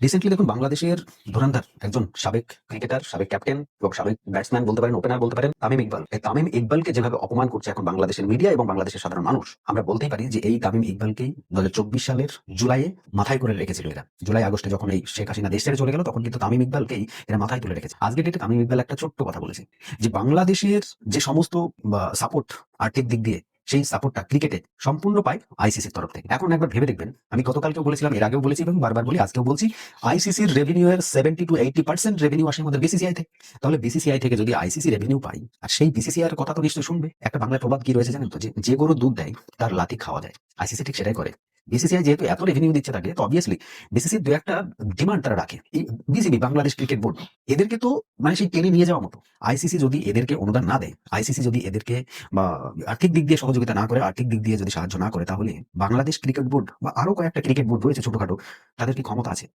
Recently দেখুন বাংলাদেশের ধুরন্ধর একজন সাবেক ক্রিকেটার, সাবেক ক্যাপ্টেন এবং সাবেক ব্যাটসম্যান বলতে পারেন, ওপেনার বলতে পারেন, তামিম ইকবাল। এই তামিম ইকবালকে যেভাবে অপমান করছে এখন বাংলাদেশের মিডিয়া এবং বাংলাদেশের সাধারণ মানুষ, আমরা বলতেই পারি যে এই তামিম ইকবালকেই 2024 সালের জুলাইয়ে মাথায় করে রেখেছিল এরা। জুলাই আগস্টে যখন এই শেখ হাসিনা দেশ ছেড়ে চলে গেল, তখন কিন্তু তামিম ইকবালকেই এরা মাথায় তুলে রেখেছে। আজকের ডেটে তামিম ইকবাল একটা ছোট্ট কথা বলেছে যে বাংলাদেশের যে সমস্ত সাপোর্ট আর্থিক দিক দিয়ে, সেই সাপোর্টটা ক্রিকেটে সম্পূর্ণ পায় আইসিসির তরফ থেকে। এখন একবার ভেবে দেখবেন, আমি গতকালকেও বলেছিলাম, এর আগেও বলেছি এবং বারবার বলি, আজকেও বলছি, আইসিসির রেভিনিউ এর 70 to 80% রেভিনিউ আসে আমাদের বিসিসিআই থেকে। তাহলে বিসিসিআই থেকে যদি আইসিসি রেভিনিউ পাই, আর সেই বিসিসিআই এর কথা তো নিশ্চয়ই শুনবে। একটা বাংলায় প্রবাদ কি রয়েছে জানেন তো, যে যে গরু দুধ দেয় তার লাথি খাওয়া যায়। আইসিসি ঠিক সেটাই করে। বিসিসিআই যেহেতু এত রেভিনিউ দিচ্ছে তাকে, তো অবভিয়াসলি বিসিসির দু একটা ডিমান্ড তারা রাখে। এই বিসিবি, বাংলাদেশ ক্রিকেট বোর্ড, এদেরকে তো মানে সেই টেনে নিয়ে যাওয়ার মতো। আইসিসি যদি এদেরকে অনুদান না দেয়, আইসিসি যদি এদেরকে বা আর্থিক দিক দিয়ে সহযোগিতা না করে, আর্থিক দিক দিয়ে যদি সাহায্য না করে, তাহলে বাংলাদেশ ক্রিকেট বোর্ড বা আরো কয়েকটা ক্রিকেট বোর্ড রয়েছে ছোটখাটো, তাদের কি ক্ষমতা আছে?